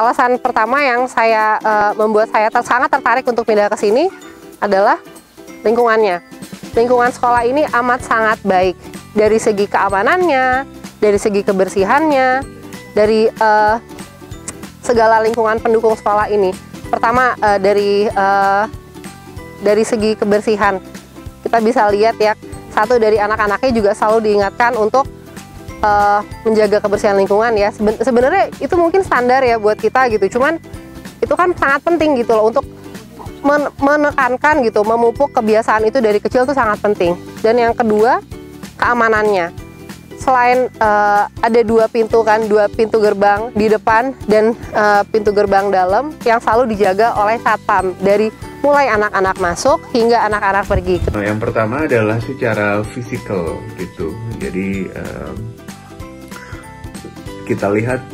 alasan pertama yang membuat saya sangat tertarik untuk pindah ke sini adalah lingkungannya. Lingkungan sekolah ini amat sangat baik dari segi keamanannya, dari segi kebersihannya, dari segala lingkungan pendukung sekolah ini. Pertama dari segi kebersihan, kita bisa lihat ya, satu dari anak-anaknya juga selalu diingatkan untuk menjaga kebersihan lingkungan ya. Sebenarnya itu mungkin standar ya buat kita gitu, cuman itu kan sangat penting gitu loh untuk menekankan gitu, memupuk kebiasaan itu dari kecil tuh sangat penting. Dan yang kedua, keamanannya. Selain ada dua pintu gerbang di depan dan pintu gerbang dalam yang selalu dijaga oleh satpam dari mulai anak-anak masuk hingga anak-anak pergi. Yang pertama adalah secara fisikal gitu. Jadi kita lihat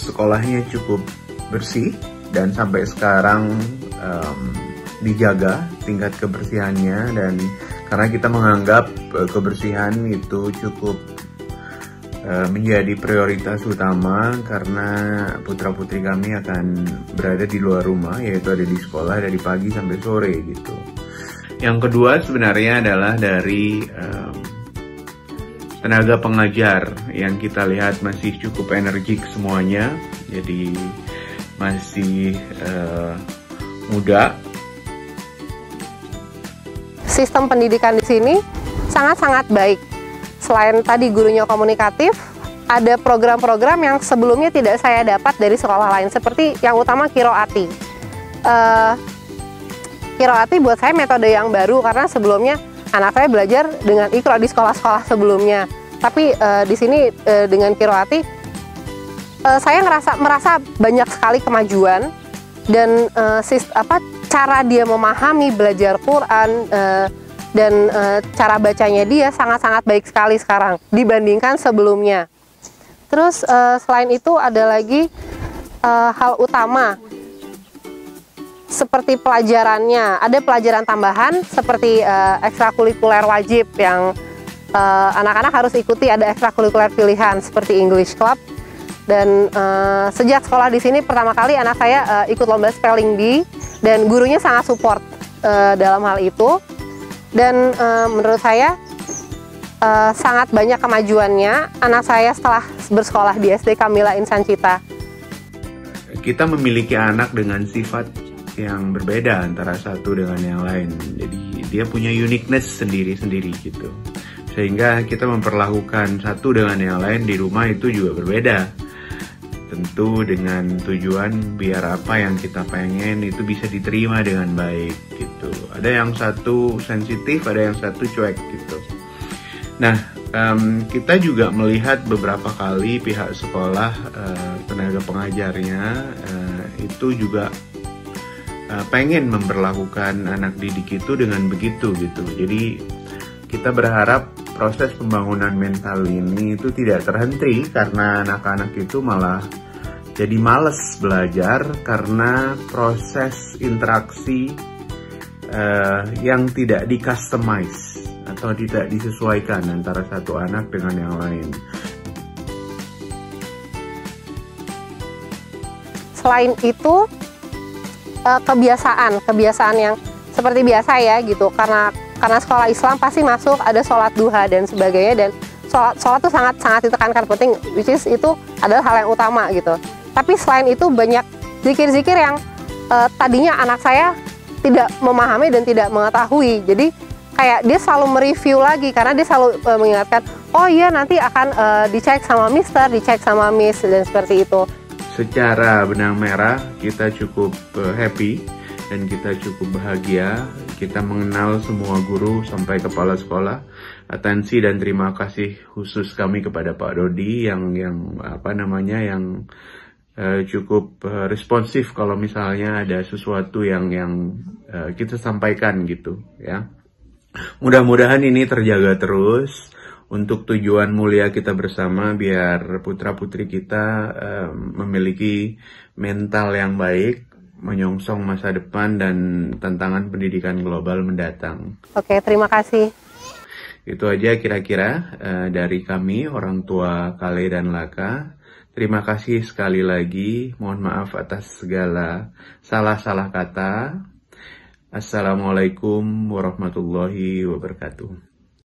sekolahnya cukup bersih dan sampai sekarang dijaga tingkat kebersihannya, dan karena kita menganggap kebersihan itu cukup menjadi prioritas utama karena putra-putri kami akan berada di luar rumah, yaitu ada di sekolah dari pagi sampai sore gitu. Yang kedua sebenarnya adalah dari tenaga pengajar yang kita lihat masih cukup energik semuanya, jadi masih muda. Sistem pendidikan di sini sangat-sangat baik. Selain tadi gurunya komunikatif, ada program-program yang sebelumnya tidak saya dapat dari sekolah lain, seperti yang utama Qiroati. Qiroati buat saya metode yang baru karena sebelumnya anak saya belajar dengan Iqra di sekolah-sekolah sebelumnya. Tapi di sini dengan Qiroati saya merasa banyak sekali kemajuan, dan cara dia memahami belajar Quran dan cara bacanya dia sangat-sangat baik sekali sekarang dibandingkan sebelumnya. Terus selain itu ada lagi hal utama seperti pelajarannya. Ada pelajaran tambahan seperti ekstrakurikuler wajib yang anak-anak harus ikuti, ada ekstrakurikuler pilihan seperti English Club. Dan sejak sekolah di sini pertama kali anak saya ikut lomba spelling bee, dan gurunya sangat support dalam hal itu. Dan menurut saya sangat banyak kemajuannya anak saya setelah bersekolah di SD Kamila Insan Cita. Kita memiliki anak dengan sifat yang berbeda antara satu dengan yang lain. Jadi dia punya uniqueness sendiri-sendiri gitu. Sehingga kita memperlakukan satu dengan yang lain di rumah itu juga berbeda. Tentu dengan tujuan biar apa yang kita pengen itu bisa diterima dengan baik gitu. Ada yang satu sensitif, ada yang satu cuek gitu. Nah, kita juga melihat beberapa kali pihak sekolah, tenaga pengajarnya itu juga pengen memperlakukan anak didik itu dengan begitu gitu. Jadi kita berharap proses pembangunan mental ini itu tidak terhenti karena anak-anak itu malah jadi males belajar karena proses interaksi yang tidak di-customize atau tidak disesuaikan antara satu anak dengan yang lain. Selain itu kebiasaan yang seperti biasa ya gitu, karena sekolah Islam pasti masuk ada sholat duha dan sebagainya, dan sholat itu sangat ditekankan penting, which is itu adalah hal yang utama gitu. Tapi selain itu banyak zikir-zikir yang tadinya anak saya tidak memahami dan tidak mengetahui. Jadi kayak dia selalu mereview lagi karena dia selalu mengingatkan, oh iya nanti akan dicek sama mister, dicek sama miss, dan seperti itu. Secara benang merah kita cukup happy dan kita cukup bahagia. Kita mengenal semua guru sampai kepala sekolah. Atensi dan terima kasih khusus kami kepada Pak Dodi yang cukup responsif kalau misalnya ada sesuatu yang kita sampaikan gitu ya. Mudah-mudahan ini terjaga terus untuk tujuan mulia kita bersama, biar putra-putri kita memiliki mental yang baik, menyongsong masa depan dan tantangan pendidikan global mendatang. Oke, terima kasih. Itu aja kira-kira dari kami, orang tua Kale dan Laka. Terima kasih sekali lagi. Mohon maaf atas segala salah-salah kata. Assalamualaikum warahmatullahi wabarakatuh.